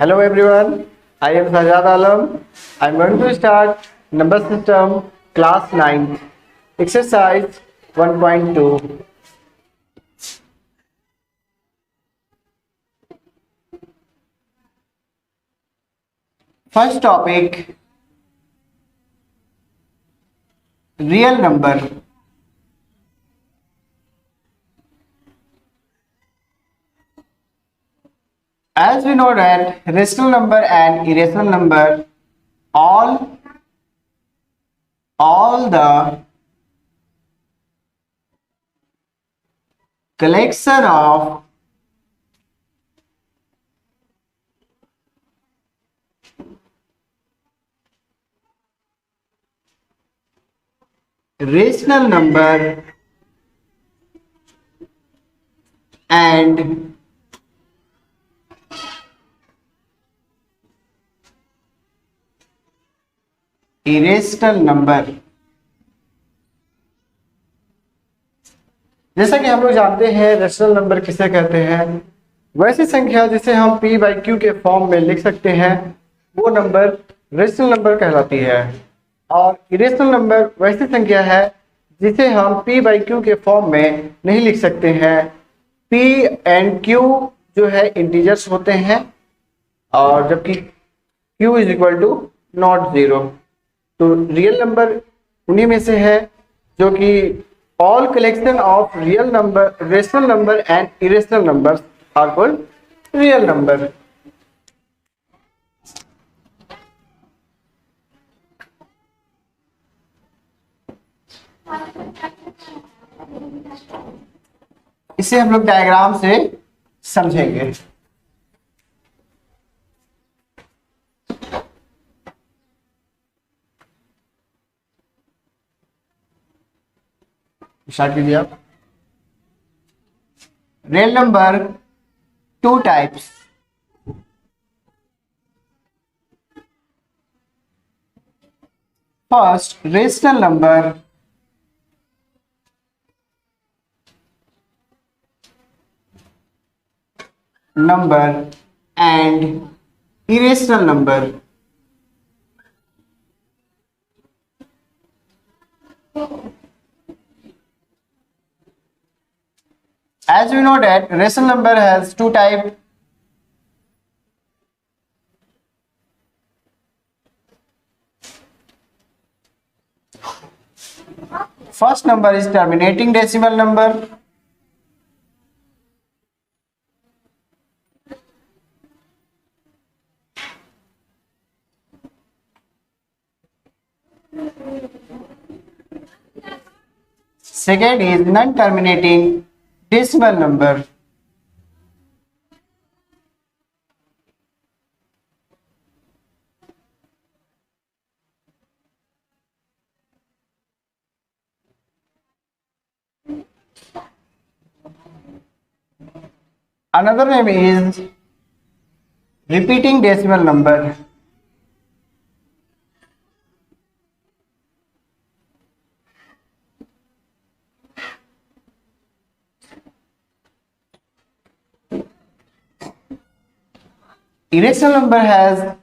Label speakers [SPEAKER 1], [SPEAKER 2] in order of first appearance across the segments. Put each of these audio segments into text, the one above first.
[SPEAKER 1] Hello everyone, I am Sajad Alam. I am going to start number system class 9 exercise 1.2. First topic, real number. As we know that rational number and irrational number all the collection of rational number and irrational number. जैसा कि हम लोग जानते हैं rational number किसे कहते हैं, वैसी संख्या जिसे हम p बाई क्यू के फॉर्म में लिख सकते हैं वो नंबर रेशनल नंबर कहलाती है। और इरेशनल नंबर वैसी संख्या है जिसे हम p बाई क्यू के फॉर्म में नहीं लिख सकते हैं। p एंड q जो है इंटीजर्स होते हैं और जबकि q is equal to not zero. तो रियल नंबर उन्हीं में से है जो कि all collection of real number rational number and irrational numbers are called real number. इसे हम लोग डायग्राम से समझेंगे। स्टार्ट कीजिए आप। Real number two types, first rational number and irrational number. As we know that rational number has two types. First number is terminating decimal number. Second is non-terminating decimal number. Another name is repeating decimal number. Irrational number has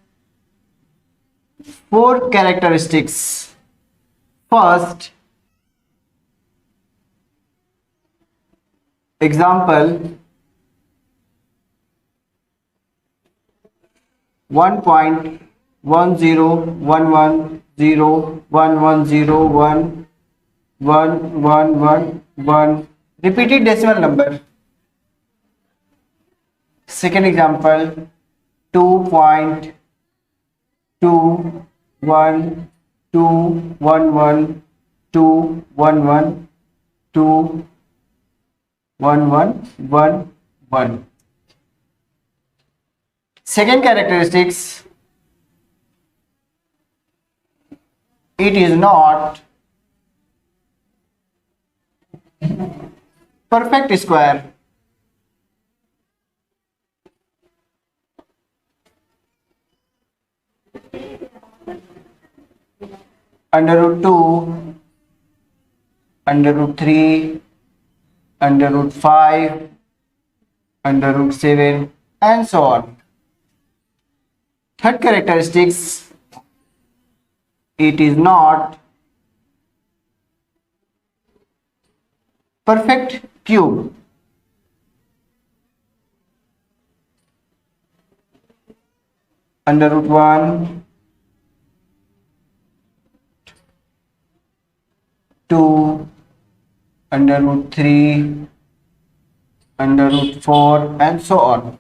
[SPEAKER 1] four characteristics. First, example 1.10110111011111 repeated decimal number. Second example 2.212121112111. Second characteristics, it is not perfect square. Under root 2, under root 3, under root 5, under root 7 and so on. Third characteristics, it is not perfect cube. Under root 1, 2, under root 3, under root 4, and so on.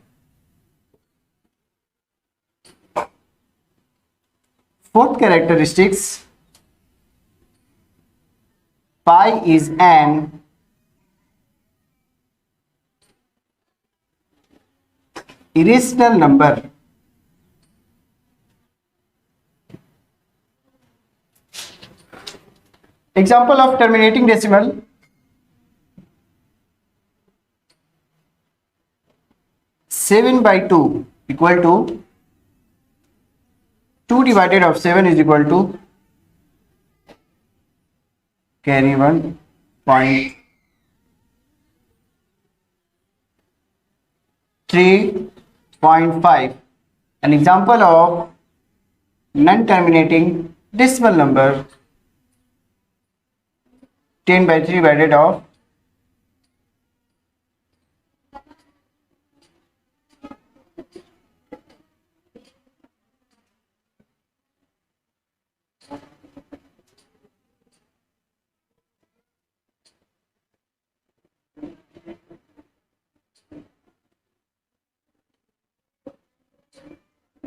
[SPEAKER 1] Fourth characteristics, pi is an irrational number. Example of terminating decimal, 7/2 equal to 2 divided of 7 is equal to carry 1.3.5. An example of non-terminating decimal number, 10/3 divided of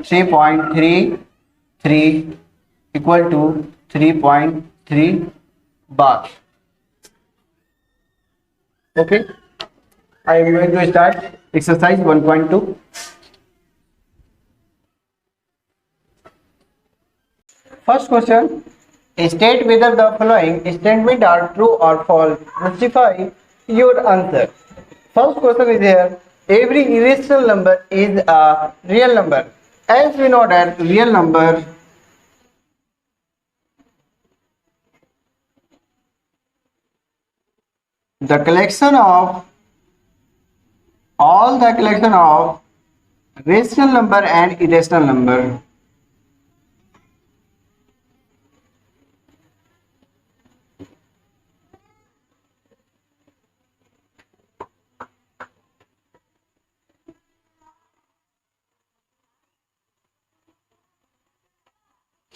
[SPEAKER 1] 3.33 equal to 3.3 bar. Okay, I am going to start exercise 1.2. First question, state whether the following statements are true or false. Justify your answer. First question is here, every irrational number is a real number. As we know that real number the collection of all the collection of rational number and irrational number.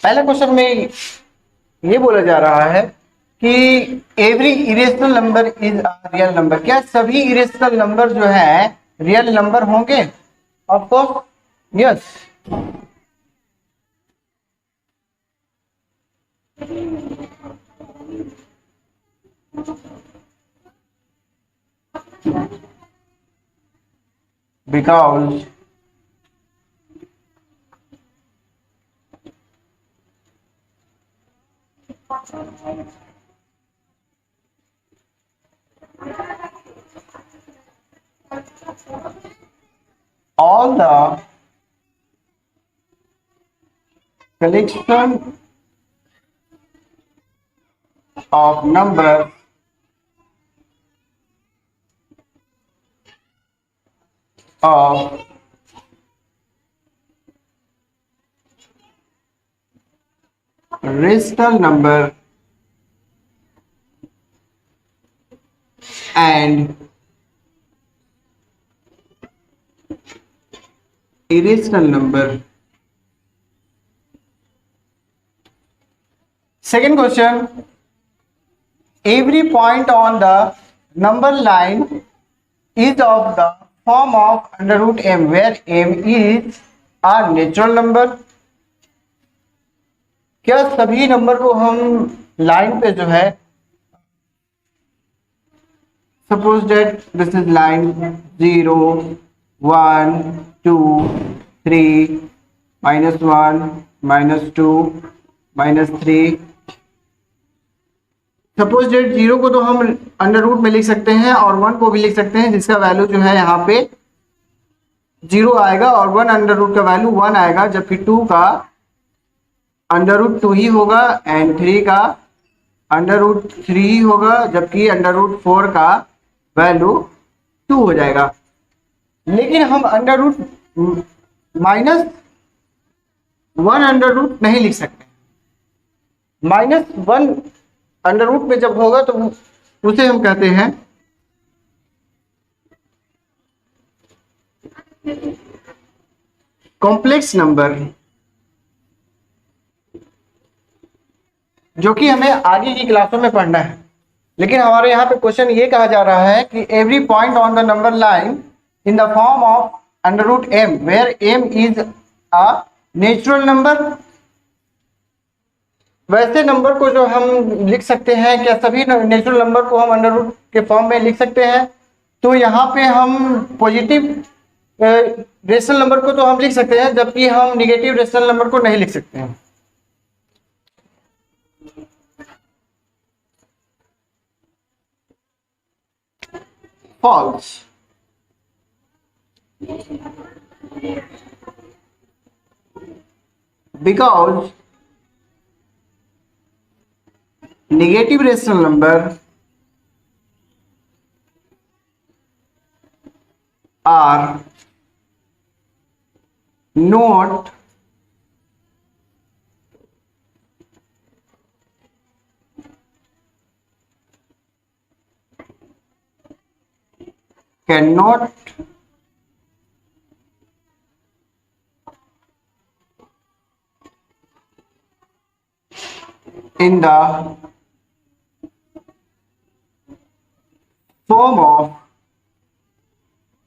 [SPEAKER 1] पहला question में ये बोला जा रहा है कि every irrational number is a real number. क्या सभी इरेशनल नंबर जो है रियल नंबर होंगे? Of course yes. Because all the collection of number of rational number and irrational number. Second question, every point on the number line is of the form of under root m, where m is a natural number. क्या सभी number को हम line पे जो है, suppose that this is line 0 1 2 3 -1 -2 -3. Suppose date 0 को तो हम अंडर रूट में लिख सकते हैं और 1 को भी लिख सकते हैं, जिसका वैल्यू जो है यहाँ पे 0 आएगा और 1 अंडर रूट का वैल्यू 1 आएगा, जबकि 2 का अंडर रूट 2 ही होगा एंड 3 का अंडर रूट 3 ही होगा, जबकि अंडर रूट 4 का वैल्यू 2 हो जाएगा. लेकिन हम under root one under root नहीं लिख सकते। -1 अंडर रूट में जब होगा तो उसे हम कहते हैं कॉम्प्लेक्स नंबर, जो कि हमें आगे की क्लासों में पढ़ना है। लेकिन हमारे यहाँ पे क्वेश्चन ये कहा जा रहा है कि every point on the number line in the form of under root m where m is a natural number. वैसे नंबर को जो हम लिख सकते हैं, क्या सभी नेचुरल नंबर को हम अंडर रूट के फॉर्म में लिख सकते हैं? तो यहाँ पे हम पॉजिटिव रेशनल नंबर को तो हम लिख सकते हैं, जबकि हम निगेटिव रेशनल नंबर को नहीं लिख सकते हैं। False, because negative rational number are not cannot in the form of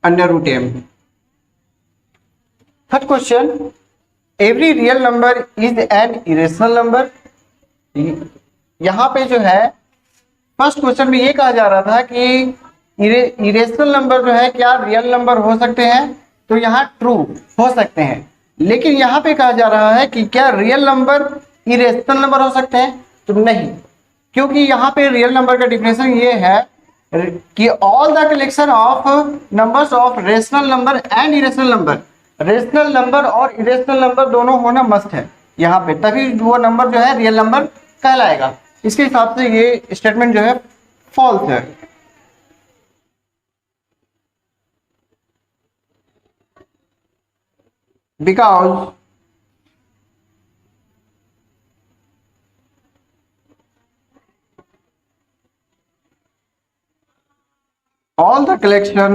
[SPEAKER 1] under root m. Third question, every real number is an irrational number. यहाँ पे जो है फर्स्ट क्वेश्चन में ये कहा जा रहा था कि इरेशनल नंबर जो है क्या रियल नंबर हो सकते हैं, तो यहाँ ट्रू हो सकते हैं। लेकिन यहाँ पे कहा जा रहा है कि क्या रियल नंबर इरेशनल नंबर हो सकते हैं, तो नहीं, क्योंकि यहाँ पे रियल नंबर का डिफिनेशन ये है कि all the collection of numbers of rational number and irrational number, rational number और इरेशनल नंबर दोनों होना मस्ट है यहाँ पे, तभी वो नंबर जो है रियल नंबर कहलाएगा। इसके हिसाब से ये स्टेटमेंट जो है फॉल्स है। Because all the collection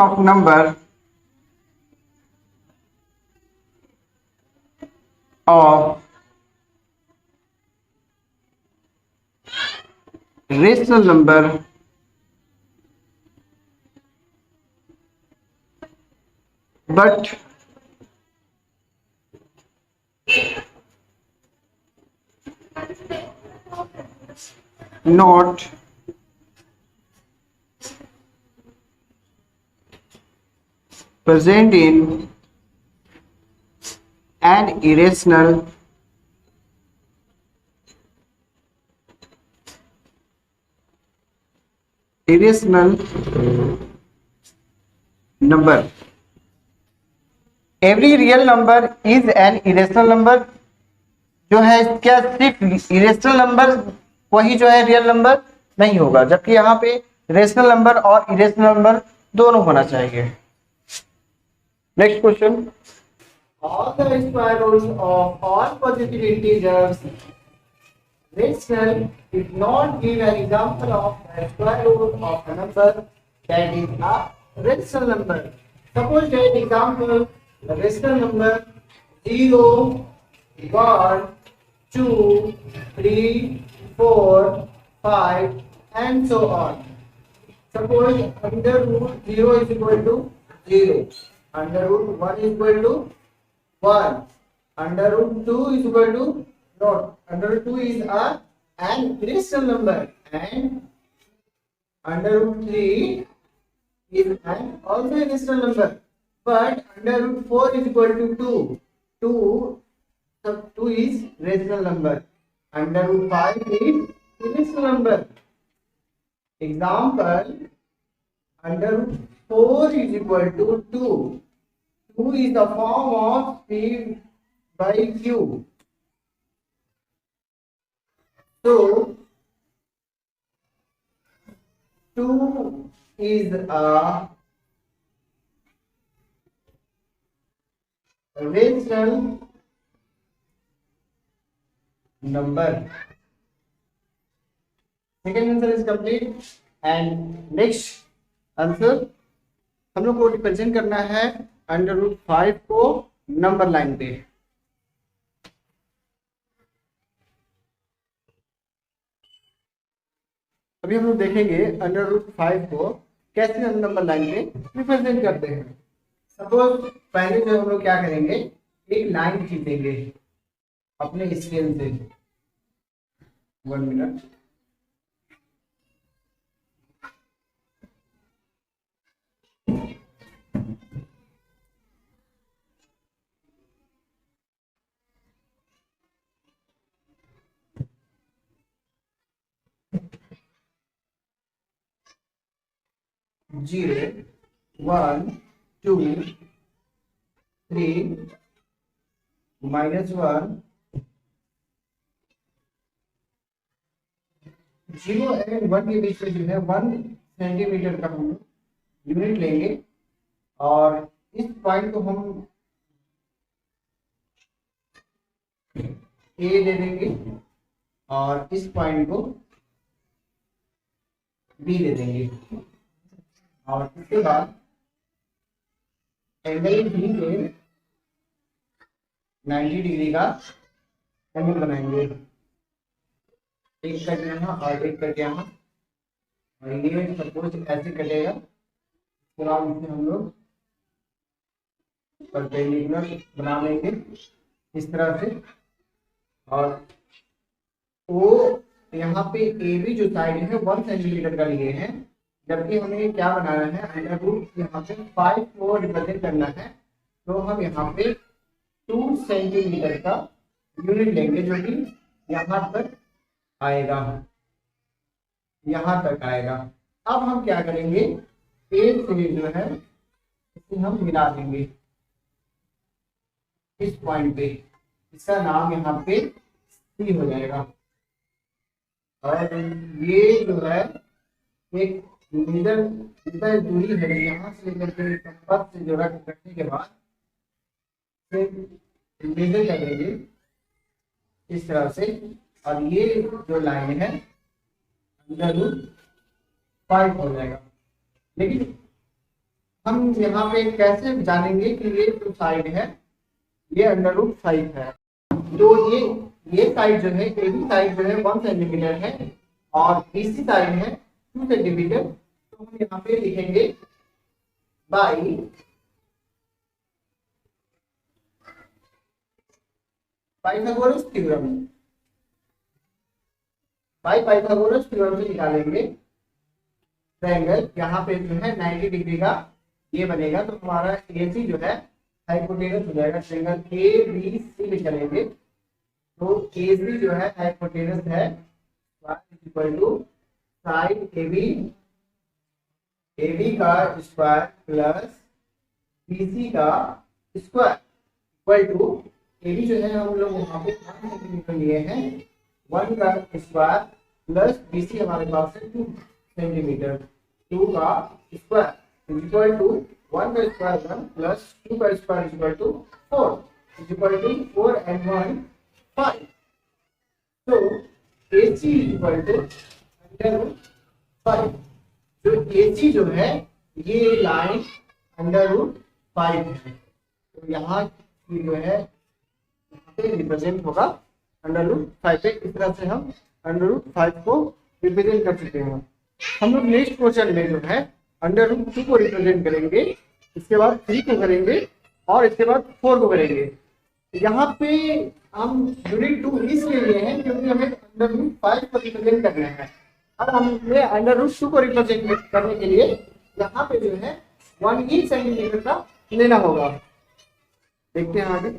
[SPEAKER 1] of number of rational number but not present in an irrational number. Every real number is an irrational number जो है, क्या सिर्फ इरेशनल नंबर वही जो है रियल नंबर नहीं होगा, जबकि यहाँ पे रेशनल नंबर और इरेशनल नंबर दोनों होना चाहिए। Next question, all the square roots of all positive integers rational did not give an example of a square root of a number that is a rational number. Suppose that example, the rational number 0, 1, 2, 3, 4, 5 and so on. Suppose under root 0 is equal to 0, under root 1 is equal to 1, under root 2 is equal to not, under root 2 is an irrational number, and under root 3 is an also irrational number, but under root 4 is equal to 2, 2 is rational number, under root 5 is irrational number. Example, under root 4 is equal to 2. 2 is the form of P by Q. So 2 is a rational number. Second answer is complete. And next answer हम लोग को represent करना है √5 को number line पे। अभी हम लोग देखेंगे √5 को कैसे हम नंबर लाइन पे रिप्रेजेंट करते हैं। सपोज पहले जो हम लोग क्या करेंगे, एक लाइन खींचेंगे अपने स्केल से। 1 मिनट। जीरो 1 2 3 -1 0 एंड 1 के बीच में जो है 1 सेंटीमीटर का हम यूनिट लेंगे और इस पॉइंट को हम ए दे देंगे और इस पॉइंट को बी दे देंगे और इसके बाद एंगल बी के 90 डिग्री का एंगल बनाएंगे। एक कट यहाँ और एक कट यहाँ, और ये सपोज ऐसे कटेगा तो हम लोग परपेंडिकुलर बना लेंगे इस तरह से। और वो यहाँ पे ए बी जो साइड है 1 सेंटीमीटर का लिए हैं, जबकि हमें क्या बनाना है, √ यहाँ पे 5 को रिप्रेजेंट करना है। तो हम यहाँ पे 2 सेंटीमीटर का यूनिट लेंगे जो कि यहाँ तक आएगा, यहाँ तक आएगा। अब हम क्या करेंगे, ए से जो है इसे हम मिला देंगे इस पॉइंट पे। इसका नाम यहाँ पे सी हो जाएगा। और ये जो है एक मीटर जितना दूरी है यहाँ से लेकर के कंपास से जोड़ा रखने के बाद फिर मेजर कर देंगे इस तरह से। और ये जो लाइन है √5 हो जाएगा। लेकिन हम यहाँ पे कैसे जानेंगे कि ये जो साइड है ये √5 है। तो ये साइड जो है, ए बी साइड जो है 1 सेंटीमीटर है और बीसी साइड है 2 सेंटीमीटर। तो हम यहाँ पे लिखेंगे by Pythagoras theorem. By Pythagoras theorem से निकालेंगे ट्रायंगल। यहाँ पे जो है 90 डिग्री का ये बनेगा, तो हमारा AC जो है हाइपोटेनस हो जाएगा। ट्रायंगल ABC निकालेंगे तो AC जो है हाइपोटेनस है साइड AB का स्क्वायर प्लस BC का स्क्वायर इक्वल टू AB जो है हम लोग यहाँ पे 1 सेंटीमीटर लिए हैं, 1 का स्क्वायर प्लस BC हमारे पास है 2 सेंटीमीटर, 2 का स्क्वायर इक्वल टू 1 का स्क्वायर 1 प्लस 2 का square equal to 4 equal to 4 and 1 5। तो AC इक्वल टू √5। जो AC जो है ये लाइन √5 है, तो यहाँ की जो है यहाँ पे रिप्रेजेंट होगा √5 पे। इस तरह से हम √5 को रिप्रेजेंट कर सकते हैं। हम लोग नेक्स्ट क्वेश्चन में जो है √2 को रिप्रेजेंट करेंगे, इसके बाद 3 को करेंगे और इसके बाद 4 को करेंगे। यहाँ पे हम यूनिट 2 इसके लिए हैं क्योंकि हमें √5 को रिप्रेजेंट करना है। अब हमें √2 को रिप्रेजेंट करने के लिए यहाँ पे जो है 1 सेंटीमीटर का लेना होगा। देखते हैं आगे।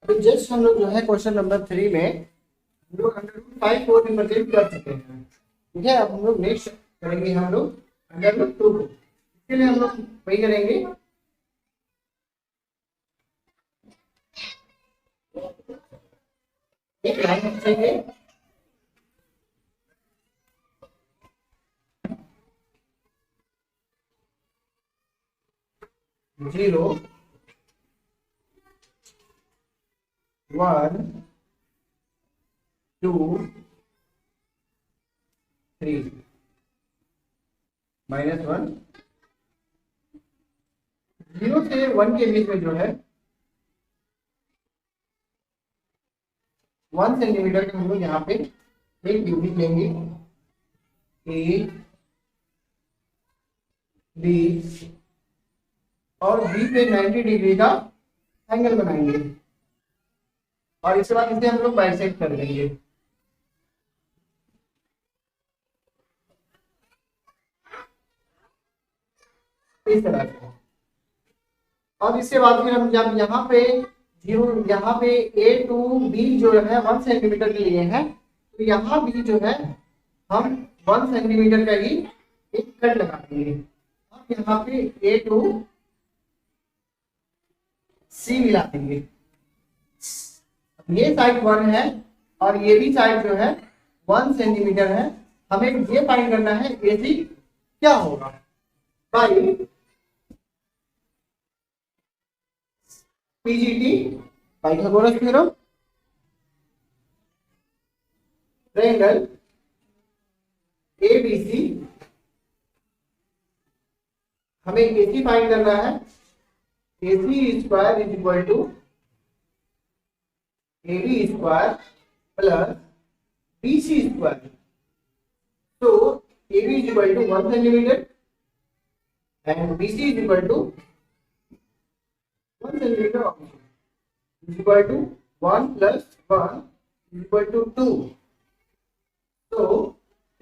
[SPEAKER 1] तो जस्ट हम लोग जो है क्वेश्चन नंबर 3 में हम लोग √5 को रिप्रेजेंट कर चुके हैं। ठीक है, अब हम लोग नेक्स्ट करेंगे हम लोग √2 को। इसके लिए हम लोग वही करेंगे, लाइन खींचेंगे, जीरो 1 2 3 -1, 0 से 1 के बीच में जो है 1 सेंटीमीटर का हम लोग यहाँ पे एक यूनिट लेंगे, ए बी और बी पे 90 डिग्री का एंगल बनाएंगे और इसके बाद इसे हम लोग बाइसेक्ट कर देंगे। इस तरह से। और इसके बाद फिर हम जब यहाँ पे जीरो, यहाँ पे ए टू बी जो है 1 सेंटीमीटर के लिए है, तो यहाँ भी जो है हम 1 सेंटीमीटर का ही एक कट लगा देंगे। अब यहाँ पे ए टू सी मिला देंगे। ये साइड 1 है और ये भी साइड जो है 1 सेंटीमीटर है। हमें ये फाइंड करना है ए सी क्या होगा, by PGT Pythagoras theorem, triangle ABC. हमें एसी फाइंड करना है, AC square is equal to AB square plus BC square. तो AB is equal to 1 centimetre and BC is equal to 1 centimetre is equal to 1 plus 1 is equal to 2. So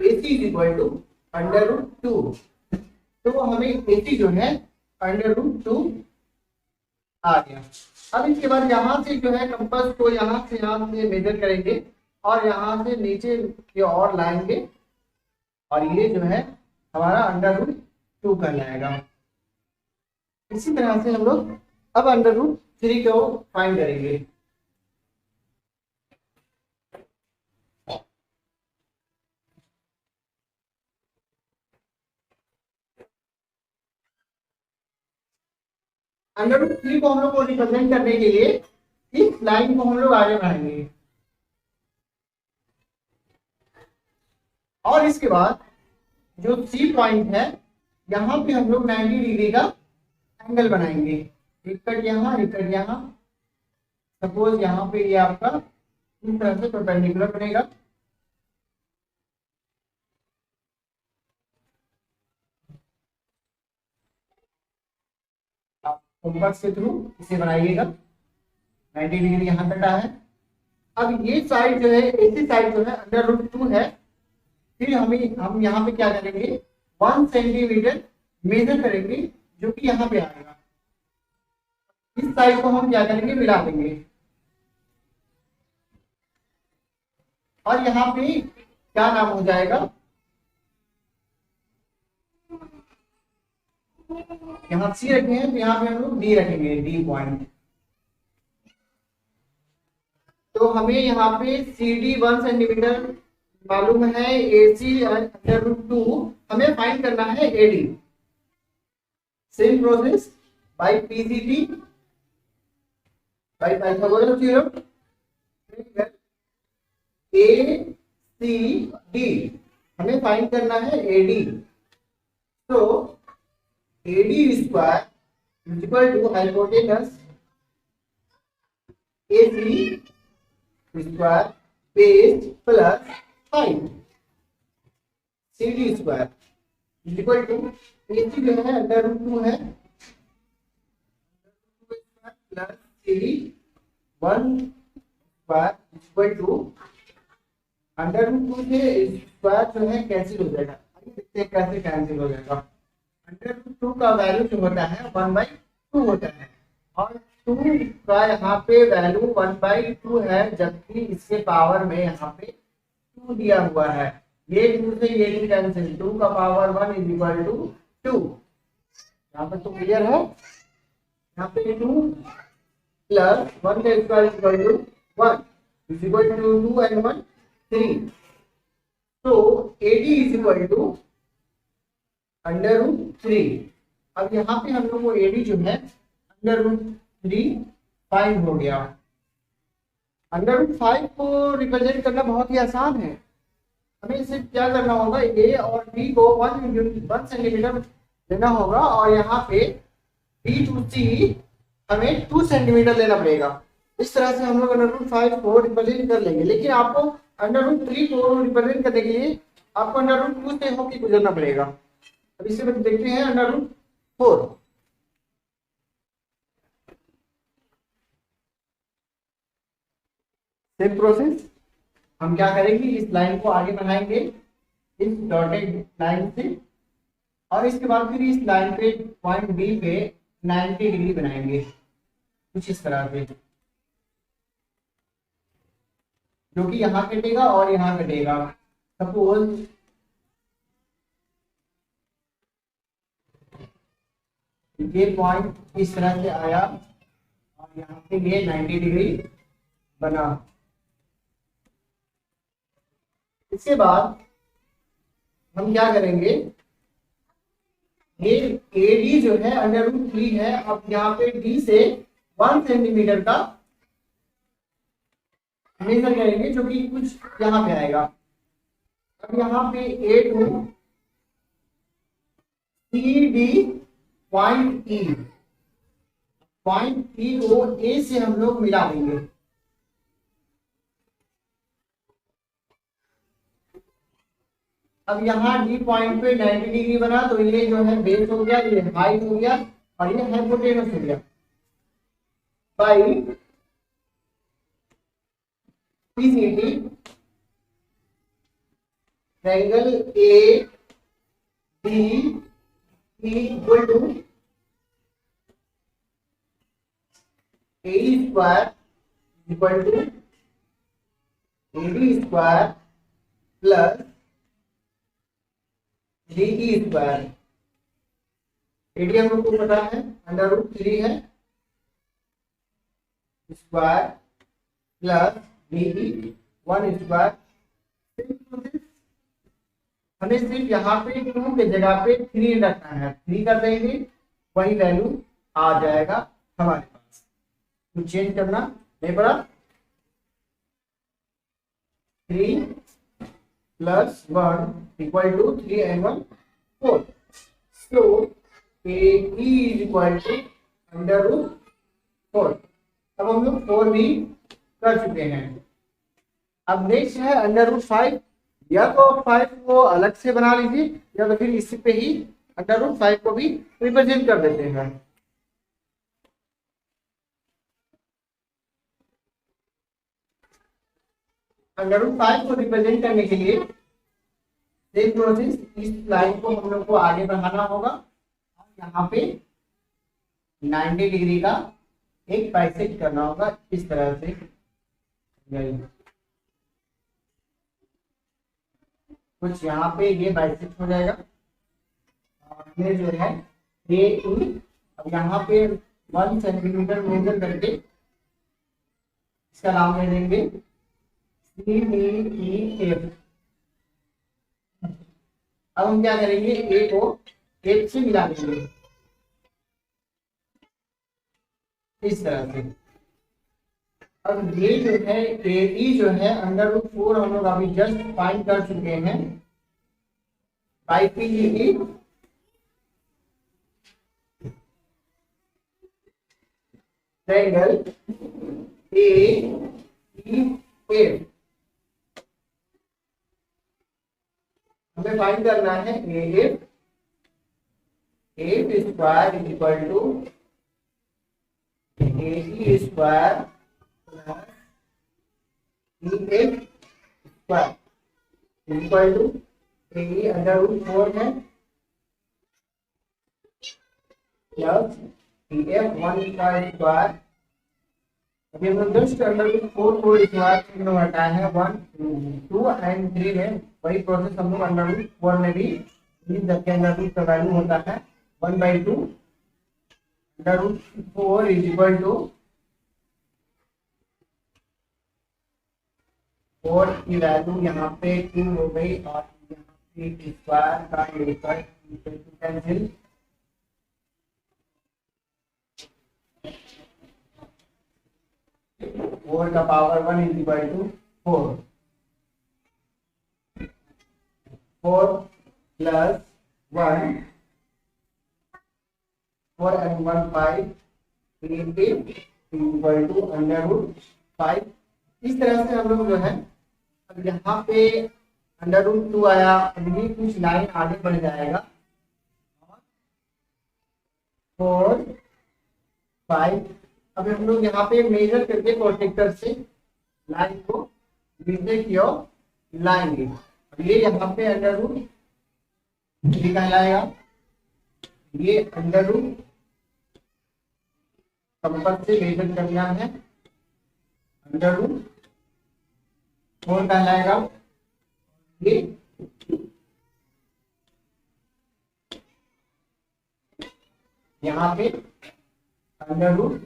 [SPEAKER 1] AC is equal to under root 2. तो हमें AC जो है under root 2 आ गया। अब इसके बाद यहाँ से जो है कंपास को यहाँ से मेजर करेंगे और यहाँ से नीचे की ओर लाएंगे और ये जो है हमारा अंडर रूट 2 कहलाएगा। इसी तरह से हम लोग अब अंडर रूट 3 को फाइंड करेंगे। अंडर रूट 3 को हम लोग को रिप्रेजेंट करने के लिए इस लाइन को हम लोग आगे बढ़ाएंगे और इसके बाद जो सी पॉइंट है यहाँ पे हम लोग 90 डिग्री का एंगल बनाएंगे। एक कट यहाँ, एक कट यहाँ। सपोज यहाँ पे ये आपका इस तरह से परपेंडिकुलर बनेगा। आप कंपास के थ्रू इसे बनाइएगा। 90 डिग्री यहाँ कटा है। अब ये साइड जो है, ऐसी साइड जो है अंडर रूट 2 है। फिर हम यहाँ पे क्या करेंगे, 1 सेंटीमीटर मेजर करेंगे जो कि यहाँ पे आएगा। इस साइड को हम क्या करेंगे, मिला देंगे और यहाँ पे क्या नाम हो जाएगा, यहाँ सी रखे हैं तो यहाँ पे हम लोग डी रखेंगे, डी पॉइंट। तो हमें यहाँ पे सी डी 1 सेंटीमीटर मालूम है, ए सी अंडर रूट 2 हमें फाइंड करना है AD. Same process by PGT by Pythagoras theorem, A C D हमें फाइंड करना है एडी। तो AD square is equal to hypotenuse A C square base plus 5 C D square is equal to A C जो है under root 2 है plus C 1 square equal to under root 2 से square जो है cancel हो जाएगा। आइए देखते हैं कैसे कैंसिल हो जाएगा। अंडर रूट 2 का वैल्यू जो होता है 1/2 होता है और 2 का यहाँ पे वैल्यू 1/2 है, जबकि इसके पावर में यहाँ पे 2 दिया हुआ है। ये 2 से ये 2 कैंसिल, 2 का पावर 1 इज इक्वल टू 2। यहाँ पे तो क्लियर है। यहाँ पे 2 प्लस 1 का square equal to 1। Is equal to 2 and 1 3। तो AD इज इक्वल टू √3। अब यहाँ पे हम लोग को AD जो है √3 5 हो गया। √5 को रिप्रेजेंट करना बहुत ही आसान है। हमें इसे क्या करना होगा, A और B को 1 सेंटीमीटर लेना होगा और यहाँ पे B to C हमें 2 सेंटीमीटर लेना पड़ेगा। इस तरह से हम लोग √5 को रिप्रेजेंट कर लेंगे, लेकिन आपको √3 को रिप्रेजेंट करने के लिए आपको √2 से होकर गुजरना पड़ेगा। अब इसे देखते हैं √4। सेम प्रोसेस हम क्या करेंगे, इस लाइन को आगे बढ़ाएंगे इस डॉटेड लाइन से, और इसके बाद फिर इस लाइन पे पॉइंट बी पे 90 डिग्री बनाएंगे कुछ इस तरह से, जो कि यहाँ कटेगा और यहाँ कटेगा। सपोज ये पॉइंट इस तरह से आया और यहाँ पे ये 90 डिग्री बना। इसके बाद हम क्या करेंगे, ये AD जो है √3 है। अब यहाँ पे D से 1 सेंटीमीटर का मेजर करेंगे, जो कि कुछ यहाँ पे आएगा। अब यहाँ पे A to CD point E को A से हम लोग मिला देंगे। अब यहाँ D पॉइंट पे 90 डिग्री बना, तो ये जो है बेस हो गया, ये हाइट हो गया और ये हाइपोटेनस हो गया। By PCD triangle ABE equal to AE square equal to AD square plus DE square. AD हम लोग को पता है √3 है स्क्वायर प्लस DE 1 स्क्वायर। हमें सिर्फ यहाँ पे 2 के जगह पे 3 रखना है, 3 कर देंगे वही वैल्यू आ जाएगा हमारे पास, कुछ चेंज करना नहीं पड़ा। 3 plus 1 equal to 3 and 1 4। So AE is equal to √4। अब हम लोग 4 भी कर चुके हैं। अब नेक्स्ट है √5। या तो 5 को अलग से बना लीजिए या तो फिर इसी पे ही √5 को भी रिप्रेजेंट कर देते हैं। √5 को रिप्रेजेंट करने के लिए सेम प्रोसेस, इस लाइन को हम लोग को आगे बढ़ाना होगा और यहाँ पे 90 डिग्री का एक बाइसेक्ट करना होगा इस तरह से। कुछ यहाँ पे ये बाइसेक्ट हो जाएगा और हमें जो है ये अब यहाँ पे 1 सेंटीमीटर मेजर करके इसका नाम दे देंगे CDEF। अब हम क्या करेंगे, A को F से मिला देंगे इस तरह से। अब ये जो है AE जो है √4 हम लोग अभी जस्ट फाइंड कर चुके हैं बाई PDE। ट्रायंगल AEF हमें फाइंड करना है AF square is equal to AE square plus EF square equal to AE √4 है प्लस EF 1 का स्क्वायर। अभी हम लोग जस्ट √4 को स्क्वायर में हटाए हैं 1 2 and 3 में, वही प्रोसेस हम लोग √4 में भी जबकि √2 का वैल्यू होता है 1/2। √4 इज इक्वल टू 4 की वैल्यू यहाँ पे 2 हो गई और यहाँ पे स्क्वायर का लेकर कैंसिल। फोर का power 1 is equal to 4। 4 plus 1, 4 and 1 5, 3 equal to under root 5। इस तरह से हम लोग जो है अब यहाँ पे अंडर रूट 2 आया, अब ये कुछ लाइन आगे बढ़ जाएगा 4 5। अब हम लोग यहाँ पे मेजर करके प्रोटेक्टर से लाइन को नीचे की ओर लाएंगे। अब ये यहाँ पे अंडर रूट कहलाएगा, ये अंडर रूट कंपास से मेजर करना है, अंडर रूट 4 कहलाएगा। ये यहाँ पे अंडर रूट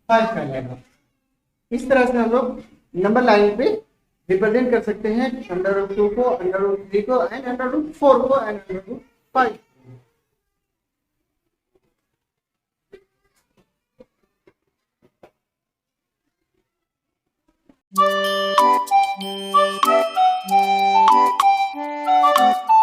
[SPEAKER 1] 5 कहलाएगा। इस तरह से हम लोग नंबर लाइन पे रिप्रेजेंट कर सकते हैं अंडर रूट 2 को, अंडर रूट 3 को एंड अंडर रूट 4 को एंड अंडर रूट 5।